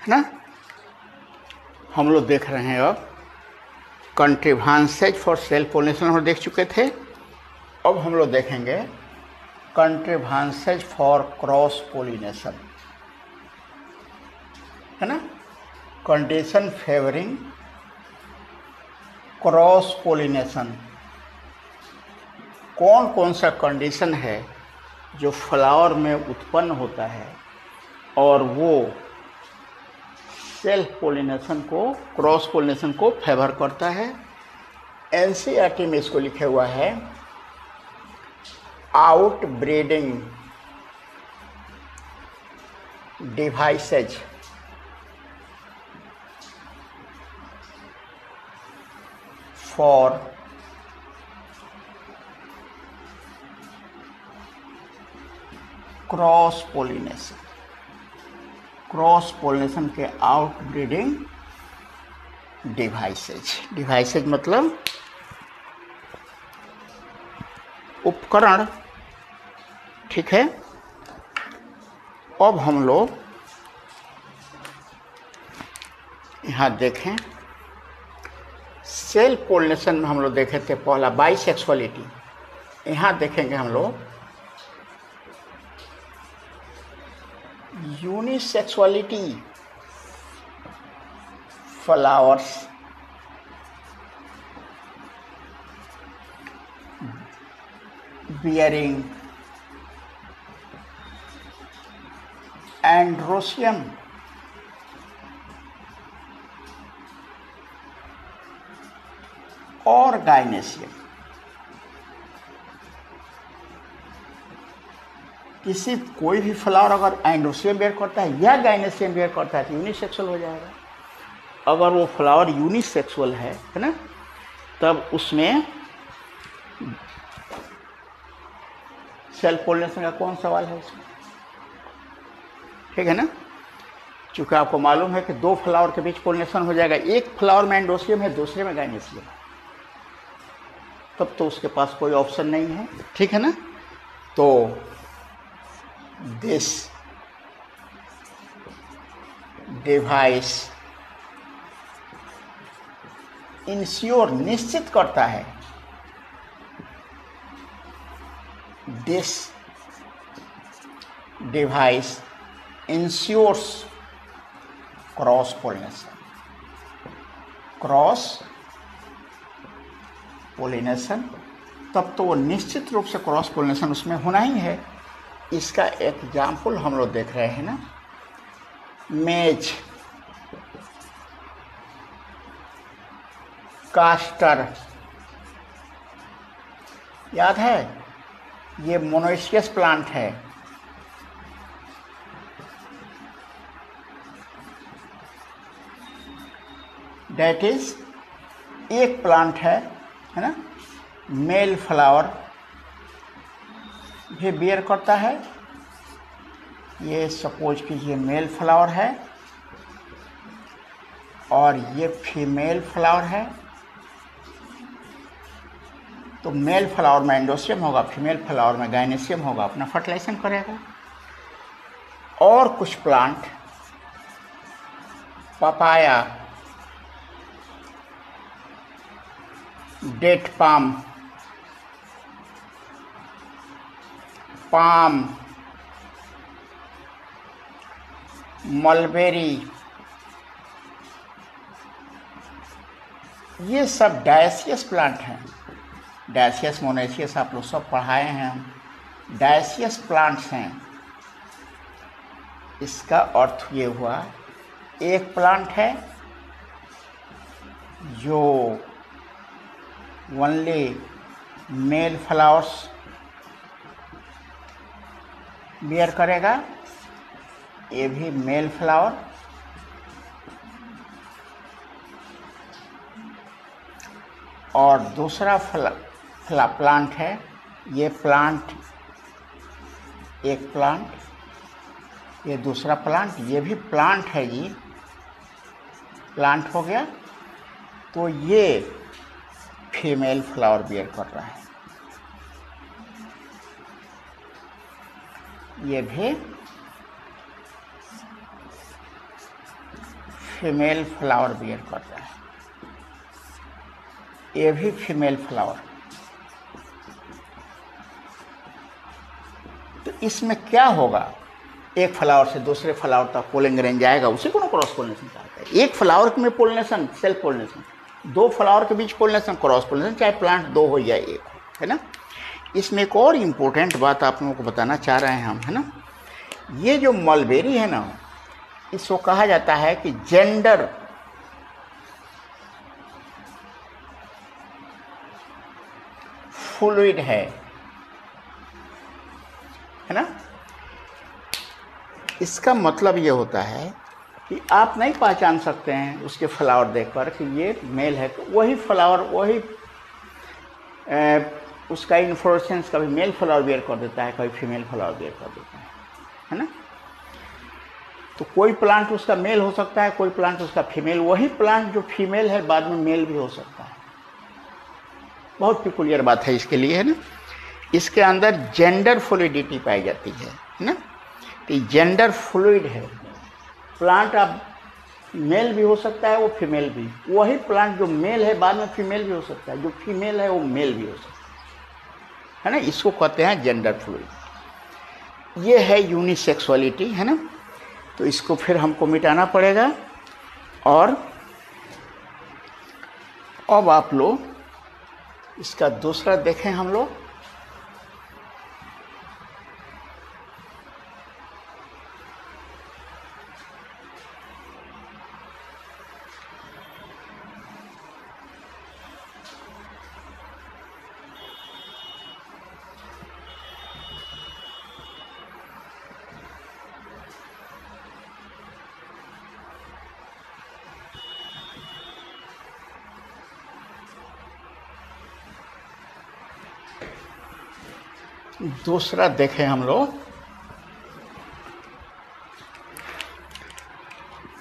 है ना। हम लोग देख रहे हैं अब कंट्रीब्यूशंस फॉर सेल्फ पोलिनेशन हम देख चुके थे। अब हम लोग देखेंगे कंट्रीब्यूशंस फॉर क्रॉस पोलिनेशन, है ना। कंडीशन फेवरिंग क्रॉस पोलिनेशन, कौन कौन सा कंडीशन है जो फ्लावर में उत्पन्न होता है और वो सेल्फ पोलिनेशन को, क्रॉस पोलिनेशन को फेवर करता है। एनसीईआरटी में इसको लिखा हुआ है out breeding devices for cross pollination, cross pollination के आउट ब्रीडिंग डिवाइसेज। डिवाइसेज मतलब उपकरण, ठीक है। अब हम लोग यहाँ देखें, सेल्फ पोलिनेशन में हम लोग देखे थे पहला बाइसेक्सुअलिटी। यहाँ देखेंगे हम लोग यूनिसेक्सुअलिटी, फ्लावर्स bearing androecium और गाइनेशियम। किसी कोई भी फ्लावर अगर एंड्रोसियम बेयर करता है या गाइनेशियम बेयर करता है तो यूनिसेक्सुअल हो जाएगा। अगर वो फ्लावर यूनिसेक्सुअल है ना, तब उसमें सेल्फ पोलिनेशन का कौन सवाल है इसमें, ठीक है ना। चूँकि आपको मालूम है कि दो फ्लावर के बीच पोलिनेशन हो जाएगा, एक फ्लावर में एंड्रोसियम है, दूसरे में गाइनेशियम, तब तो उसके पास कोई ऑप्शन नहीं है, ठीक है ना। तो दिस डिवाइस इंश्योर, निश्चित करता है, this device ensures cross pollination, cross pollination, तब तो वो निश्चित रूप से क्रॉस पोलिनेशन उसमें होना ही है। इसका एग्जाम्पल हम लोग देख रहे हैं ना, मेज, कास्टर, याद है ये मोनोइशियस प्लांट है, डेट इज एक प्लांट है ना, मेल फ्लावर भी बियर करता है। ये सपोज कीजिए मेल फ्लावर है और ये फीमेल फ्लावर है, तो मेल फ्लावर में एंड्रोसियम होगा, फीमेल फ्लावर में गाइनेशियम होगा, अपना फर्टिलाइजेशन करेगा। और कुछ plant, papaya, date palm, palm, mulberry, ये सब डायसियस प्लांट हैं। डायसियस मोनेशियस आप लोग सब पढ़ाए हैं, डायसियस प्लांट्स हैं। इसका अर्थ ये हुआ एक प्लांट है जो ओनली मेल फ्लावर्स बियर करेगा, ये भी मेल फ्लावर, और दूसरा प्लांट है, ये प्लांट, एक प्लांट, ये दूसरा प्लांट, ये भी प्लांट है जी, प्लांट हो गया, तो ये फीमेल फ्लावर बियर कर रहा है, ये भी फीमेल फ्लावर बियर करता है, ये भी फीमेल फ्लावर। तो इसमें क्या होगा, एक फ्लावर से दूसरे फ्लावर तक पोलिंग रेंज जाएगा, उसी को ना क्रॉस पोलिनेशन कहते हैं। एक फ्लावर में पोलिनेशन सेल्फ पोलिनेशन, दो फ्लावर के बीच पोलिनेशन क्रॉस पोलिनेशन, चाहे प्लांट दो हो या एक हो, है ना। इसमें एक और इम्पोर्टेंट बात आप लोगों को बताना चाह रहे हैं हम, है ना। ये जो मलबेरी है ना, इसको कहा जाता है कि जेंडर फ्लूइड है ना। इसका मतलब ये होता है कि आप नहीं पहचान सकते हैं उसके फ्लावर देखकर कि ये मेल है, तो वही फ्लावर वही उसका इन्फ्लोरेसेंस कभी मेल फ्लावर बियर कर देता है, कभी फीमेल फ्लावर बियर कर देता है ना। तो कोई प्लांट उसका मेल हो सकता है, कोई प्लांट उसका फीमेल, वही प्लांट जो फीमेल है बाद में मेल भी हो सकता है। बहुत पिकुलियर बात है इसके लिए, है ना। इसके अंदर जेंडर फ्लूइडिटी पाई जाती है ना। तो जेंडर फ्लूइड है, प्लांट अब मेल भी हो सकता है, वो फीमेल भी, वही प्लांट जो मेल है बाद में फीमेल भी हो सकता है, जो फीमेल है वो मेल भी हो सकता है ना। इसको कहते हैं जेंडर फ्लूइड। ये है यूनिसेक्सुअलिटी, है ना। तो इसको फिर हमको मिटाना पड़ेगा। और अब आप लोग इसका दूसरा देखें हम लोग। दूसरा देखें हम लोग,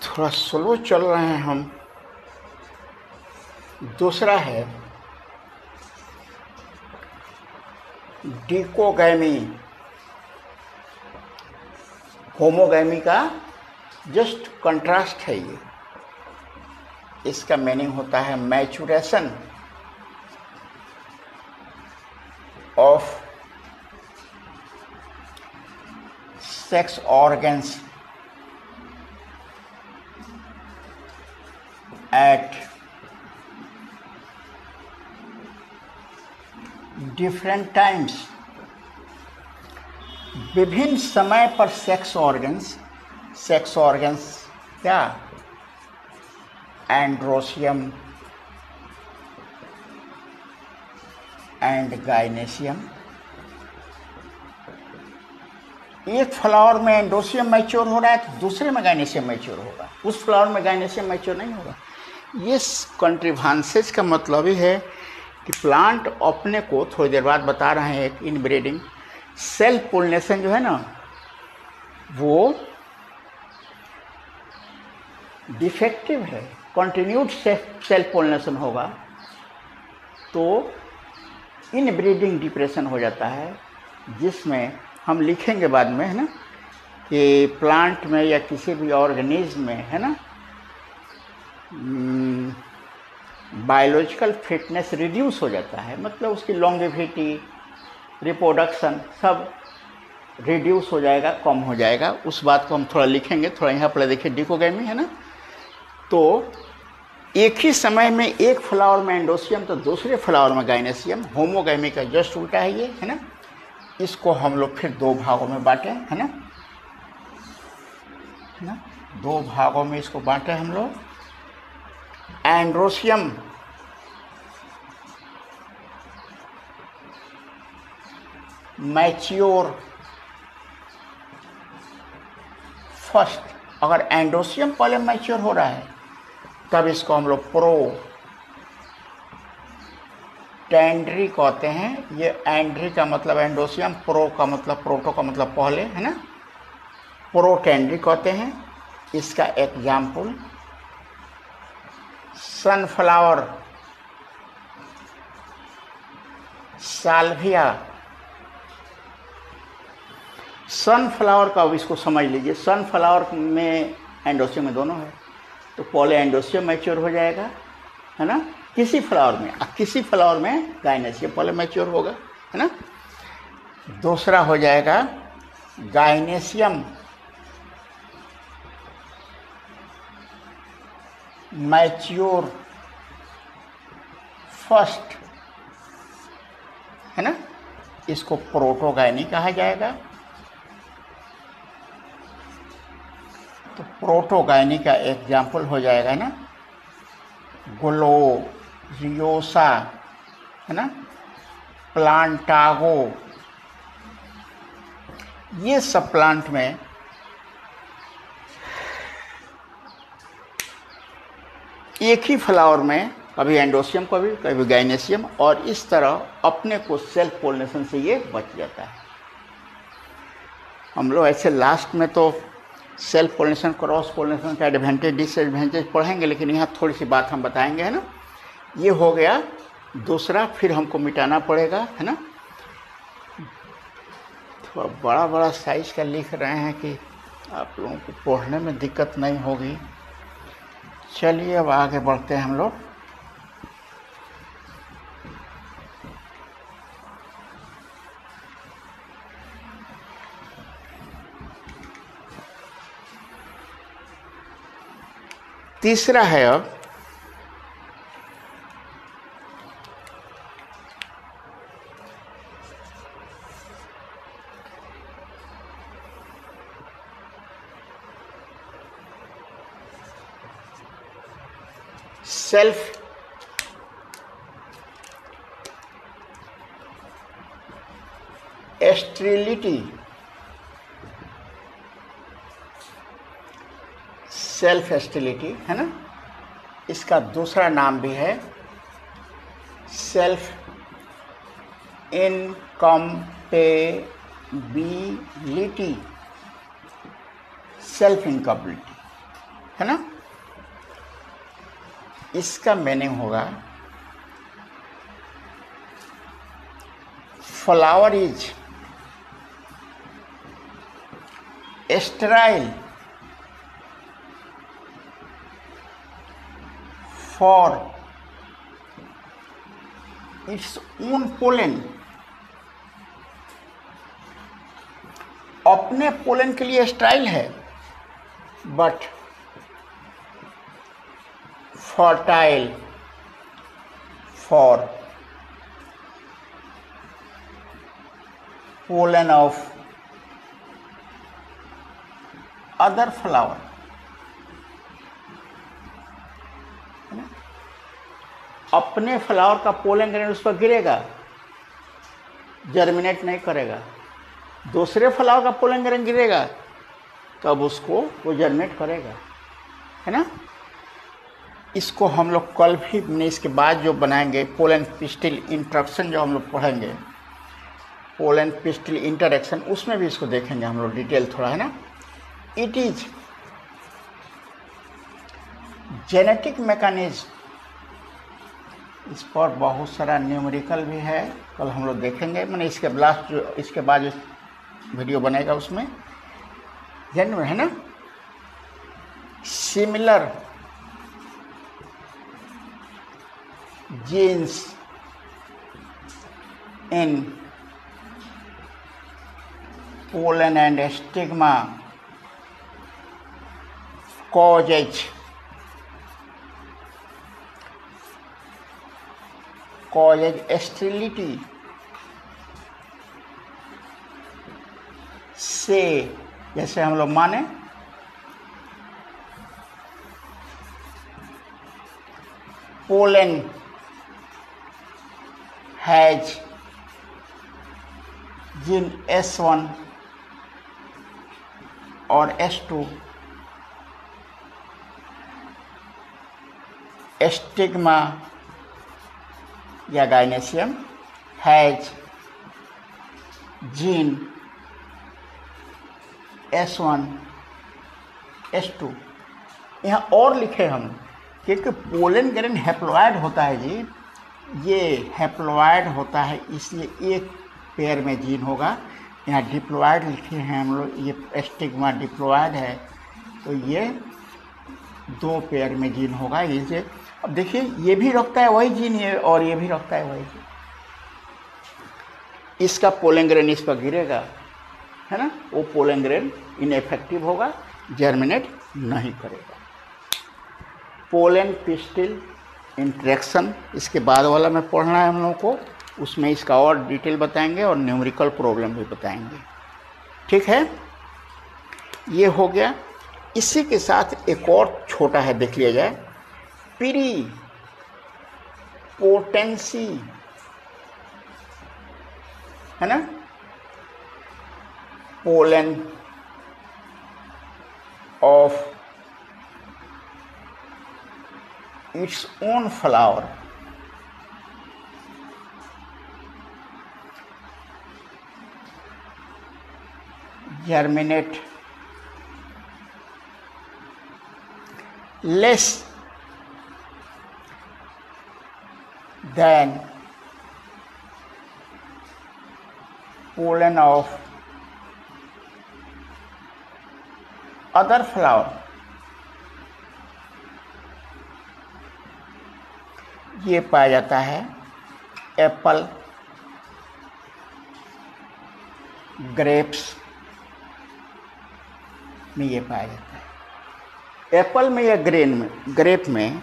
थोड़ा स्लो चल रहे हैं हम। दूसरा है डिकोगैमी, होमोगैमी का जस्ट कंट्रास्ट है ये। इसका मीनिंग होता है maturation of sex organs at different times, विभिन्न समय पर सेक्स ऑर्गन्स क्या, एंड्रोसियम एंड गाइनेसियम। एक फ्लावर में एंड्रोसियम मैच्योर हो रहा है तो दूसरे में गाइनेसियम मैच्योर होगा, उस फ्लावर में गाइनेसियम मैच्योर नहीं होगा। ये कंट्रीवांसेज का मतलब ही है कि प्लांट अपने को, थोड़ी देर बाद बता रहे हैं, एक इनब्रीडिंग सेल्फ पोलिनेशन जो है ना, वो डिफेक्टिव है। कंटिन्यूड सेल्फ पोलिनेशन होगा तो इनब्रीडिंग डिप्रेशन हो जाता है, जिसमें हम लिखेंगे बाद में, है ना, कि प्लांट में या किसी भी ऑर्गेनिज्म में, है ना, बायोलॉजिकल फिटनेस रिड्यूस हो जाता है। मतलब उसकी लॉन्गेविटी, रिप्रोडक्शन सब रिड्यूस हो जाएगा, कम हो जाएगा। उस बात को हम थोड़ा लिखेंगे। थोड़ा यहाँ पर देखिए डिकोगैमी, है ना। तो एक ही समय में एक फ्लावर में एंडोसियम तो दूसरे फ्लावर में गाइनेसियम। होमोगैमी का जस्ट उल्टा है ये, है ना। इसको हम लोग फिर दो भागों में बांटे, है ना, दो भागों में इसको बांटे हम लोग। एंड्रोसियम मैच्योर फर्स्ट, अगर एंड्रोसियम पहले मैच्योर हो रहा है तब इसको हम लोग टेंड्री कहते हैं। ये एंड्री का मतलब एंडोसियम, प्रो का मतलब, प्रोटो का मतलब पहले, है ना, प्रोटेंड्री कहते हैं। इसका एग्जाम्पल सनफ्लावर, साल्विया। सनफ्लावर का अब इसको समझ लीजिए, सनफ्लावर में एंडोसियम में दोनों है। तो पॉलीएंडोसियम मैच्योर हो जाएगा, है ना, किसी फ्लावर में, किसी फ्लावर में गाइनेसियम पॉली मैच्योर होगा, है ना। दूसरा हो जाएगा गाइनेसियम मैच्योर फर्स्ट, है ना, इसको प्रोटोगाइनी कहा जाएगा। तो प्रोटोगाइनी का एग्जाम्पल हो जाएगा ना ग्लोरियोसा, है ना, प्लांटागो, ये सब प्लांट में एक ही फ्लावर में कभी एंडोसियम कभी गाइनेसियम, और इस तरह अपने को सेल्फ पोलिनेशन से ये बच जाता है। हम लोग ऐसे लास्ट में तो सेल्फ पोलिनेशन क्रॉस पोलिनेशन का एडवांटेज डिसएडवांटेज पढ़ेंगे, लेकिन यहाँ थोड़ी सी बात हम बताएंगे, है ना। ये हो गया दूसरा, फिर हमको मिटाना पड़ेगा, है ना। थोड़ा बड़ा बड़ा साइज का लिख रहे हैं कि आप लोगों को पढ़ने में दिक्कत नहीं होगी। चलिए अब आगे बढ़ते हैं हम लोग। तीसरा है अब सेल्फ स्टेरिलिटी, सेल्फ स्टेरिलिटी, है ना, इसका दूसरा नाम भी है सेल्फ इनकम्पेबिलिटी, सेल्फ इनकम्पेबिलिटी, है ना। इसका मीनिंग होगा flower is sterile for its own pollen, अपने पोलन के लिए स्टेराइल है, but fertile for pollen of other flower, अपने फ्लावर का पोलन ग्रेन उस पर गिरेगा, जर्मिनेट नहीं करेगा, दूसरे फ्लावर का पोलन ग्रेन गिरेगा तब उसको वो जर्मिनेट करेगा, है ना। इसको हम लोग कल भी इसके बाद जो बनाएंगे पोलन पिस्टिल इंटरेक्शन जो हम लोग पढ़ेंगे, पोलन पिस्टिल इंटरेक्शन, उसमें भी इसको देखेंगे हम लोग डिटेल थोड़ा, है ना। इट इज जेनेटिक मैकेनिज्म, इस पर बहुत सारा न्यूमेरिकल भी है, कल हम लोग देखेंगे, मैंने इसके लास्ट जो इसके बाद जो वीडियो बनेगा उसमें जेन्युइन, है ना। Similar genes in pollen and stigma causes sterility से, जैसे हम लोग माने pollen has gene S1 or S2, stigma या गाइनेसियम हैज जीन S1 S2। यहाँ और लिखे हम, क्योंकि पोलन ग्रेन हैप्लॉइड होता है जी, ये हैप्लॉइड होता है, इसलिए एक पेयर में जीन होगा। यहाँ डिप्लॉइड लिखे हैं हम लोग, ये स्टिग्मा डिप्लॉइड है, तो ये 2 पेयर में जीन होगा ये से। अब देखिए ये भी रखता है वही जीन ये, और ये भी रखता है वही जीन। इसका पोलन ग्रेन इस पर गिरेगा, है ना, वो पोलन ग्रेन इनएफेक्टिव होगा, जर्मिनेट नहीं करेगा। पोलन पिस्टिल इंटरेक्शन इसके बाद वाला में पढ़ना है हम लोगों को, उसमें इसका और डिटेल बताएंगे और न्यूमेरिकल प्रॉब्लम भी बताएंगे। ठीक है, ये हो गया। इसी के साथ एक और छोटा है, देख लिया जाए, पीरी पोटेंसी, है ना, pollen of its own flower, germinate less than pollen of other flower। ये पाया जाता है एप्पल, ग्रेप्स में ये पाया जाता है। एप्पल में या ग्रेप में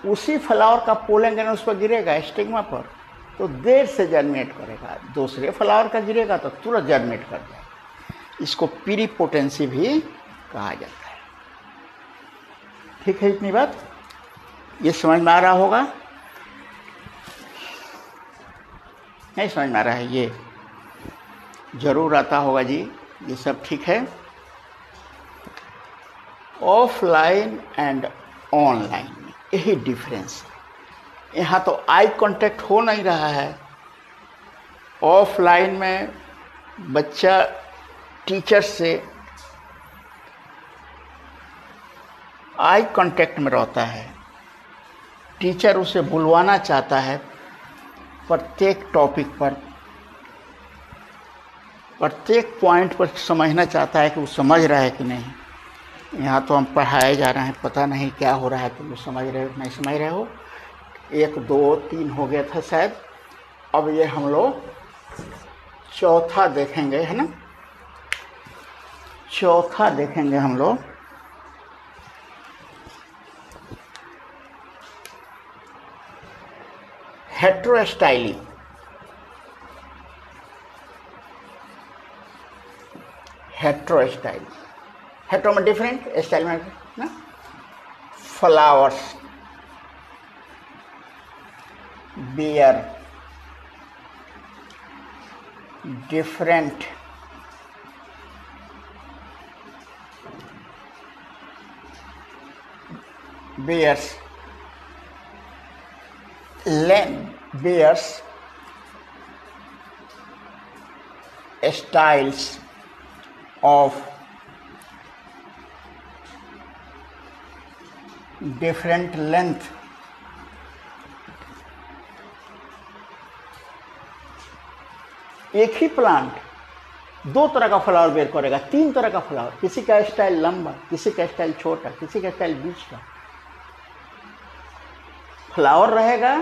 उसी फ्लावर का पोलन ग्रेन उस पर गिरेगा स्टिग्मा पर, तो देर से जर्मिनेट करेगा। दूसरे फ्लावर का गिरेगा तो तुरंत जर्मिनेट कर जाएगा। इसको पीरीपोटेंसी भी कहा जाता है। ठीक है, इतनी बात ये समझ में आ रहा होगा? नहीं समझ में आ रहा है? ये जरूर आता होगा जी, ये सब ठीक है। ऑफलाइन एंड ऑनलाइन यही डिफरेंस है। यहाँ तो आई कांटेक्ट हो नहीं रहा है। ऑफलाइन में बच्चा टीचर से आई कांटेक्ट में रहता है, टीचर उसे बुलवाना चाहता है प्रत्येक टॉपिक पर, प्रत्येक पॉइंट पर समझना चाहता है कि वो समझ रहा है कि नहीं। यहाँ तो हम पढ़ाए जा रहे हैं, पता नहीं क्या हो रहा है, तुम समझ रहे हो नहीं समझ रहे हो। 1 2 3 हो गया था शायद, अब ये हम लोग चौथा देखेंगे, है ना, चौथा देखेंगे हम लोग। हेट्रोस्टाइली, हेट्रोस्टाइली, हेट्रो में डिफरेंट, स्टाइल में ना, flowers bear different bears styles of different length, एक ही प्लांट 2 तरह का फ्लावर बेयर करेगा, 3 तरह का फ्लावर, किसी का स्टाइल लंबा, किसी का स्टाइल छोटा, किसी का स्टाइल बीच का। फ्लावर रहेगा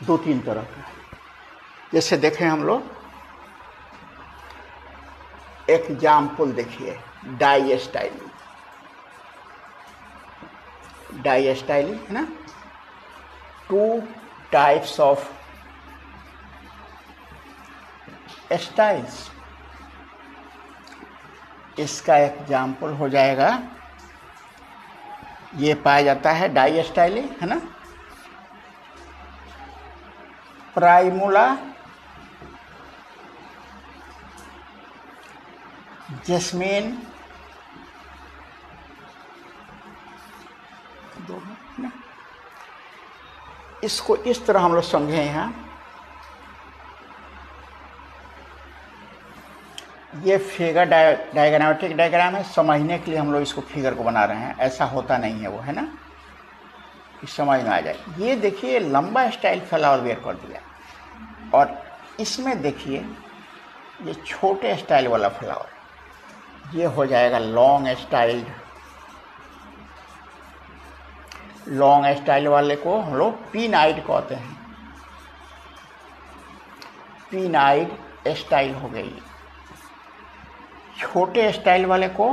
2-3 तरह का। जैसे देखें हम लोग एग्जाम्पल देखिए, डाई स्टाइलिंग, डाई स्टाइलिंग है ना, 2 टाइप्स ऑफ स्टाइल्स। इसका एग्जाम्पल हो जाएगा, ये पाया जाता है डाई स्टाइलिंग, है ना, प्राइमुला, जैस्मीन, इसको इस तरह हम लोग समझे यहाँ। ये फिगर डायग्रामेटिक डायग्राम है, समझने के लिए हम लोग इसको फिगर को बना रहे हैं, ऐसा होता नहीं है वो, है ना, कि समझ में आ जाए। ये देखिए लंबा स्टाइल फ्लावर बेयर कर दिया, और इसमें देखिए ये छोटे स्टाइल वाला फ्लावर, ये हो जाएगा लॉन्ग स्टाइल्ड लॉन्ग स्टाइल वाले को हम लोग पिनाइड कहते हैं। पिनाइड स्टाइल हो गई। छोटे स्टाइल वाले को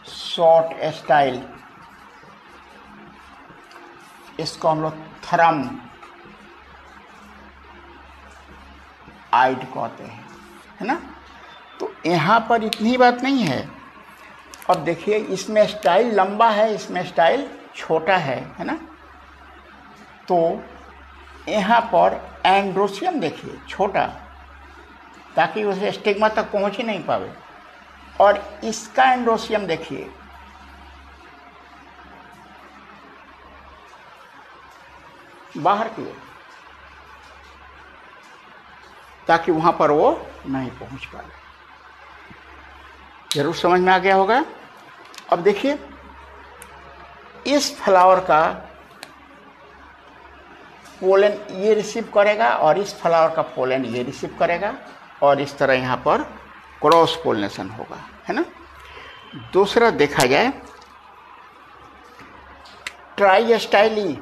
शॉर्ट स्टाइल, इसको हम लोग थरम आइड कहते हैं, है ना। तो यहाँ पर इतनी बात नहीं है। अब देखिए, इसमें स्टाइल लंबा है, इसमें स्टाइल छोटा है ना। तो यहाँ पर एंड्रोसियम देखिए छोटा, ताकि उसे स्टिग्मा तक पहुँच ही नहीं पावे। और इसका एंड्रोसियम देखिए बाहर की ओर, ताकि वहां पर वो नहीं पहुंच पाए। जरूर समझ में आ गया होगा। अब देखिए, इस फ्लावर का पोलन ये रिसीव करेगा और इस फ्लावर का पोलन ये रिसीव करेगा, और इस तरह यहाँ पर क्रॉस पोलिनेशन होगा, है ना। दूसरा देखा जाए try styli,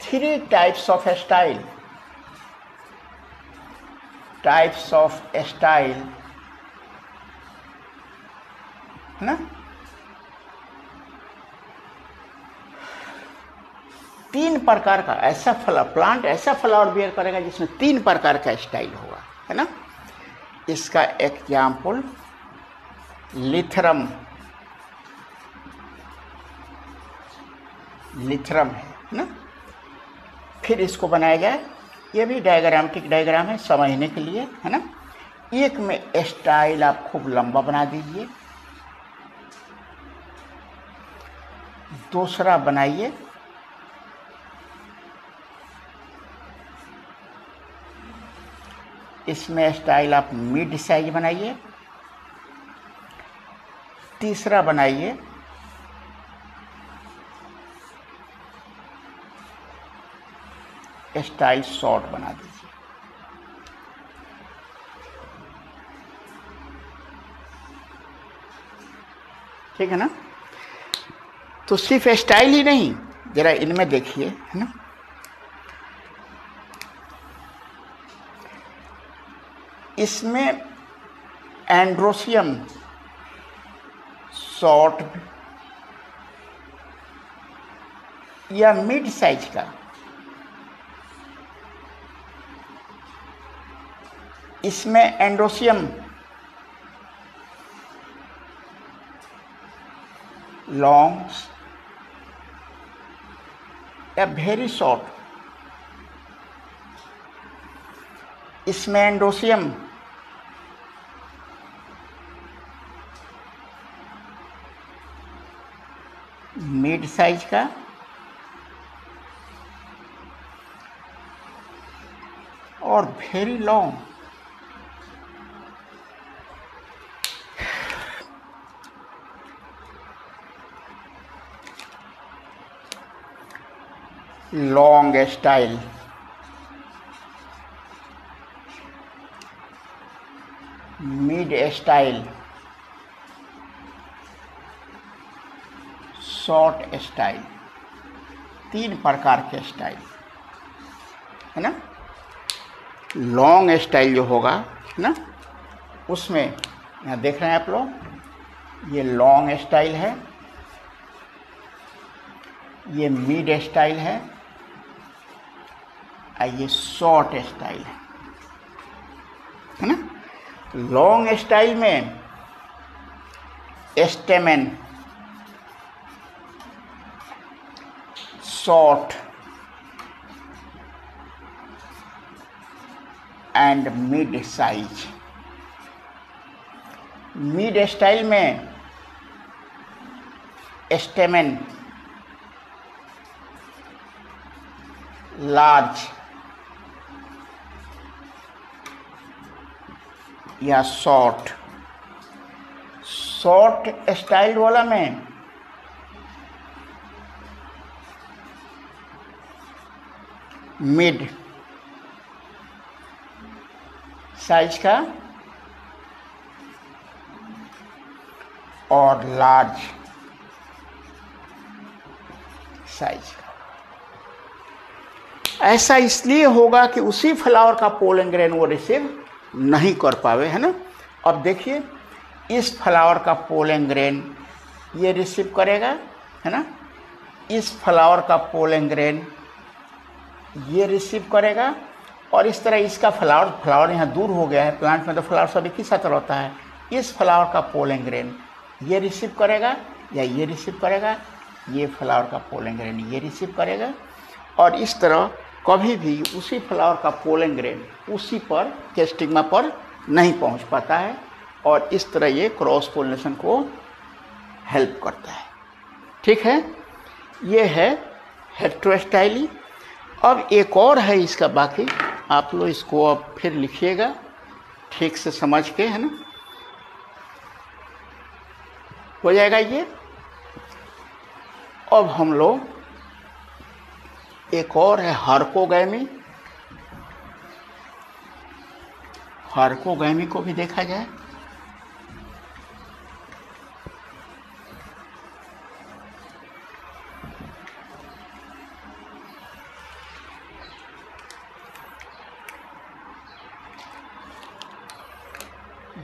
three types of style, है ना। तीन प्रकार का ऐसा प्लांट ऐसा फ्लावर बियर करेगा जिसमें तीन प्रकार का स्टाइल होगा, है ना। इसका एग्जाम्पल लिथरम है ना। फिर इसको बनाया जाए, ये भी डायग्रामेटिक डायग्राम है समझने के लिए, है ना। एक में स्टाइल आप खूब लंबा बना दीजिए, दूसरा बनाइए इसमें स्टाइल आप मिड साइज बनाइए, तीसरा बनाइए स्टाइल शॉर्ट बना दीजिए। ठीक है ना। तो सिर्फ स्टाइल ही नहीं, जरा इनमें देखिए, है ना। इसमें एंड्रोसियम शॉर्ट या मिड साइज का, इसमें एंड्रोसियम लॉन्ग या वेरी शॉर्ट, इसमें एंड्रोसियम मिड साइज का और very long. Long style, mid style, short style, तीन प्रकार के स्टाइल, है ना। लॉन्ग स्टाइल जो होगा, है ना, उसमें यहाँ देख रहे हैं आप लोग, ये लॉन्ग स्टाइल है, ये मिड स्टाइल है, ये शॉर्ट स्टाइल है ना। लॉन्ग स्टाइल में stamen, short and mid size. Mid style में स्टेमेन लार्ज या शॉर्ट। शॉर्ट स्टाइल वाला में मिड साइज का और लार्ज साइज का। ऐसा इसलिए होगा कि उसी फ्लावर का पोलन ग्रेन वो रिसीव नहीं कर पावे, है ना। अब देखिए इस फ्लावर का पोलन ग्रेन ये रिसीव करेगा, है ना। इस फ्लावर का पोलन ग्रेन ये रिसीव करेगा, और इस तरह इसका फ्लावर यहाँ दूर हो गया है। प्लांट में तो फ्लावर सब एक ही साथ रहता है। इस फ्लावर का पोलन ग्रेन ये रिसीव करेगा या ये रिसीव करेगा, ये फ्लावर का पोलन ग्रेन ये रिसीव करेगा, और इस तरह कभी भी उसी फ्लावर का पोलन ग्रेन उसी पर के स्टिग्मा पर नहीं पहुंच पाता है, और इस तरह ये क्रॉस पोलिनेशन को हेल्प करता है। ठीक है, ये है हेटेरोस्टाइली। अब एक और है इसका, बाकी आप लोग इसको अब फिर लिखिएगा ठीक से समझ के, है ना, हो जाएगा ये। अब हम लोग एक और है हार्कोगैमी। हार्कोगैमी को भी देखा जाए।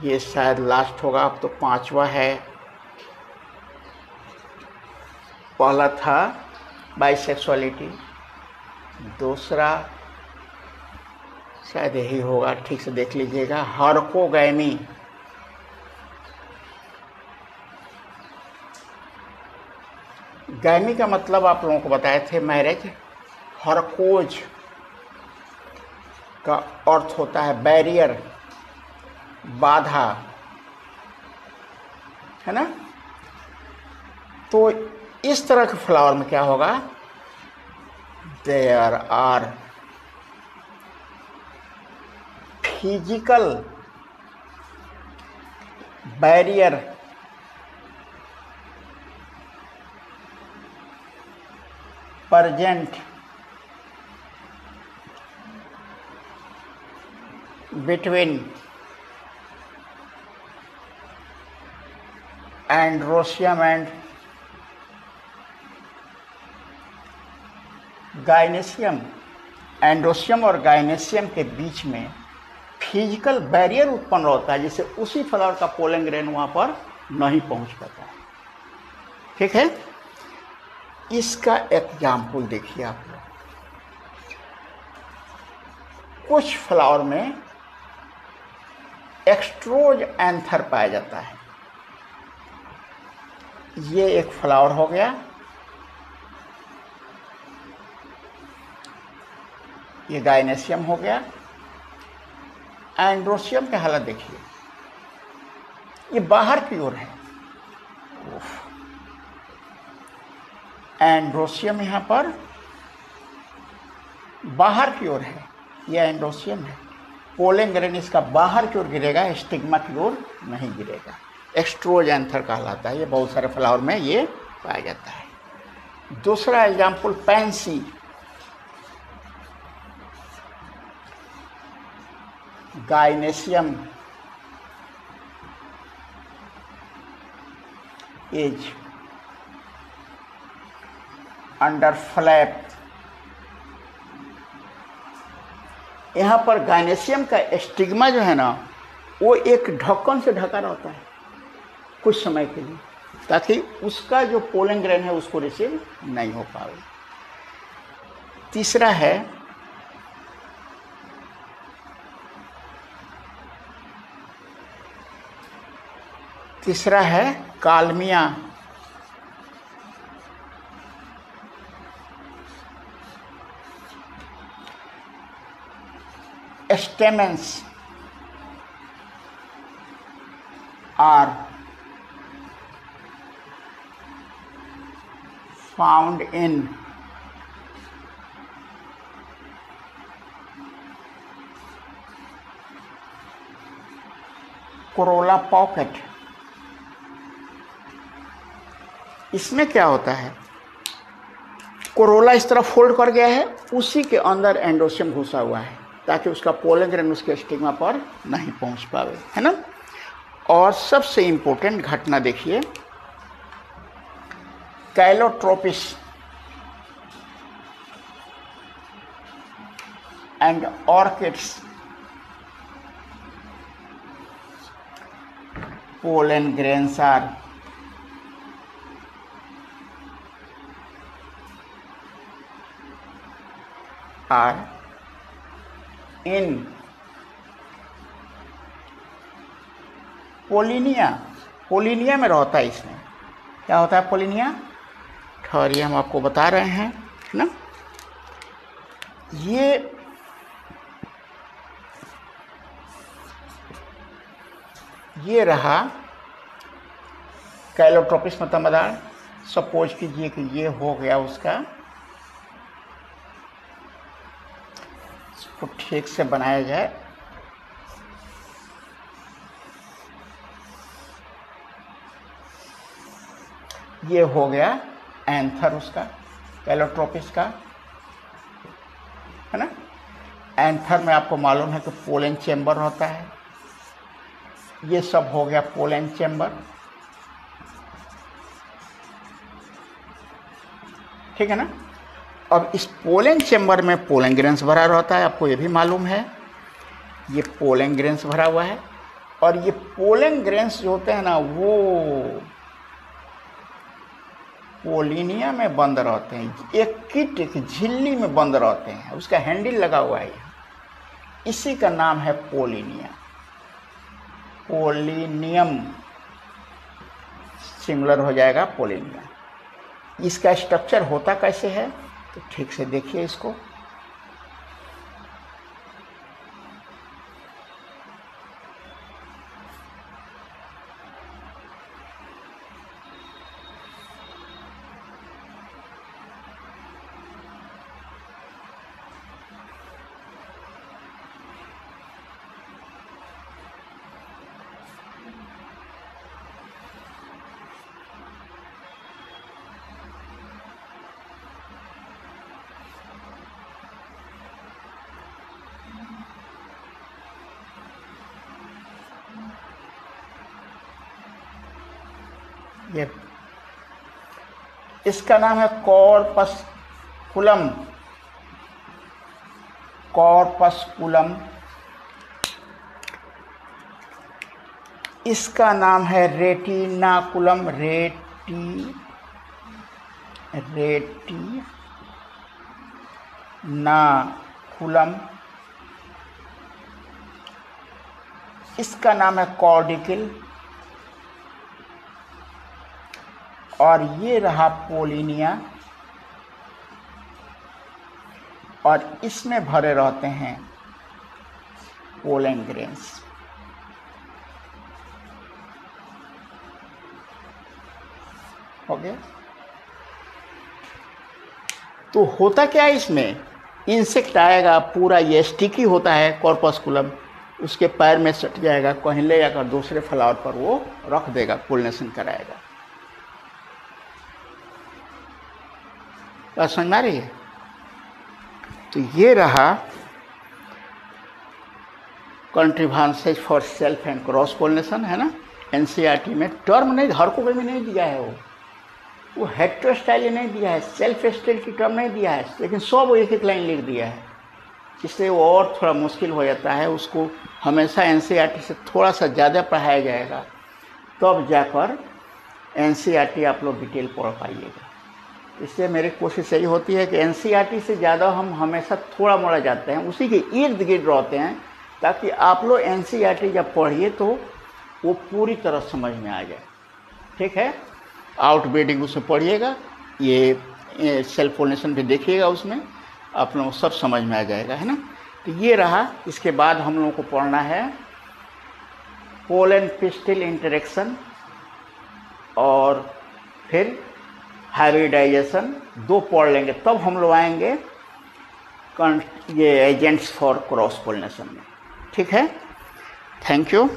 ये शायद लास्ट होगा, अब तो 5वां है। पहला था बाइसेक्सुअलिटी, दूसरा शायद यही होगा, ठीक से देख लीजिएगा, हार्कोगैमी। गैमी का मतलब आप लोगों को बताए थे मैरिज। हरकोज का अर्थ होता है बैरियर, बाधा, है ना। तो इस तरह के फ्लावर में क्या होगा, there are physical barrier present between androecium and gynoecium. Androecium और गाइनेशियम के बीच में फिजिकल बैरियर उत्पन्न होता है, जिससे उसी फ्लावर का पोलन ग्रेन वहाँ पर नहीं पहुँच पाता है। ठीक है, इसका एग्जाम्पल देखिए आप लोग। कुछ फ्लावर में एक्सट्रोज एंथर पाया जाता है। ये एक फ्लावर हो गया, ये गाइनेशियम हो गया। एंड्रोशियम की हालत देखिए, ये बाहर की ओर है। एंड्रोशियम यहाँ पर बाहर की ओर है, यह एंड्रोशियम है। पोलन ग्रेन इसका बाहर की ओर गिरेगा, स्टिग्मा की ओर नहीं गिरेगा। एक्सट्रोज एंथर कहलाता है। ये बहुत सारे फ्लावर में ये पाया जाता है। दूसरा example pansy. Gynoecium is under flap. यहाँ पर गाइनेशियम का स्टिग्मा जो है ना, वो एक ढक्कन से ढका रहता है कुछ समय के लिए, ताकि उसका जो पोलन ग्रेन है उसको रिसीव नहीं हो पाए। तीसरा है कालमिया। stamens are found in corolla pocket। इसमें क्या होता है, कोरोला इस तरह फोल्ड कर गया है, उसी के अंदर एंडोशियम घुसा हुआ है, ताकि उसका पोलन ग्रेन उसके स्टिग्मा पर नहीं पहुंच पावे, है ना। और सबसे इंपॉर्टेंट घटना देखिए, Calotropis and orchids pollen grains are in pollinia. Pollinia में रहता है। इसमें क्या होता है पोलिनिया? ठहरिए हम आपको बता रहे हैं, है ना। ये रहा कैलोट्रोपिस मतलब मदार। सपोज कीजिए कि ये हो गया उसका, इसको ठीक से बनाया जाए। ये हो गया एंथर उसका, कैलोट्रोपिस का, है ना। एंथर में आपको मालूम है कि पोलन चेंबर होता है। ये सब हो गया पोलन चेंबर, ठीक है ना। अब इस पोलन चेंबर में पोलन ग्रेन्स भरा रहता है, आपको ये भी मालूम है। ये पोलन ग्रेन्स भरा हुआ है, और ये पोलन ग्रेन्स जो होते हैं ना, वो पोलिनिया में बंद रहते हैं। एक किट, एक झिल्ली में बंद रहते हैं, उसका हैंडल लगा हुआ है। इसी का नाम है पोलिनिया, पोलिनियम सिमिलर हो जाएगा पोलिनिया। इसका स्ट्रक्चर होता कैसे है, तो ठीक से देखिए इसको। ये इसका नाम है कॉर्पस्कुलम। कॉर्पस्कुलम। इसका नाम है रेटिनाकुलम। रेटिनाकुलम। इसका नाम है कॉर्डिकल। और ये रहा पोलिनिया, और इसमें भरे रहते हैं पोलन ग्रेन्स। हो गया। तो होता क्या है इसमें, इंसेक्ट आएगा, पूरा ये स्टिकी होता है कॉर्पस्कुलम, उसके पैर में सट जाएगा, कहीं ले जाकर दूसरे फ्लावर पर वो रख देगा, पोलिनेशन कराएगा। बात समझ में आ रही है? तो ये रहा contributions for self and cross pollination, है ना। एनसीईआरटी में टर्म नहीं, हर को में नहीं दिया है, वो हेटेरोस्टाइल नहीं दिया है, सेल्फ स्टाइल की टर्म नहीं दिया है, लेकिन सब एक एक लाइन लिख दिया है, जिससे वो और थोड़ा मुश्किल हो जाता है। उसको हमेशा एनसीईआरटी से थोड़ा सा ज़्यादा पढ़ाया जाएगा, तब जाकर एनसीईआरटी आप लोग डिटेल पढ़ पाइएगा। इससे मेरी कोशिश यही होती है कि एनसीईआरटी से ज़्यादा हम हमेशा थोड़ा मोड़ा जाते हैं, उसी के इर्द गिर्द रहते हैं, ताकि आप लोग एनसीईआरटी जब पढ़िए तो वो पूरी तरह समझ में आ जाए। ठीक है, आउटब्रीडिंग उसमें पढ़िएगा, ये सेल्फ पोलिनेशन भी देखिएगा, उसमें आप लोगों को सब समझ में आ जाएगा, है ना। तो ये रहा। इसके बाद हम लोगों को पढ़ना है पोलन पिस्टिल इंटरेक्शन, और फिर हाइब्रिडाइजेशन। 2 पढ़ लेंगे, तब हम लोग आएंगे ये एजेंट्स फॉर क्रॉस पोलिनेशन में। ठीक है, थैंक यू।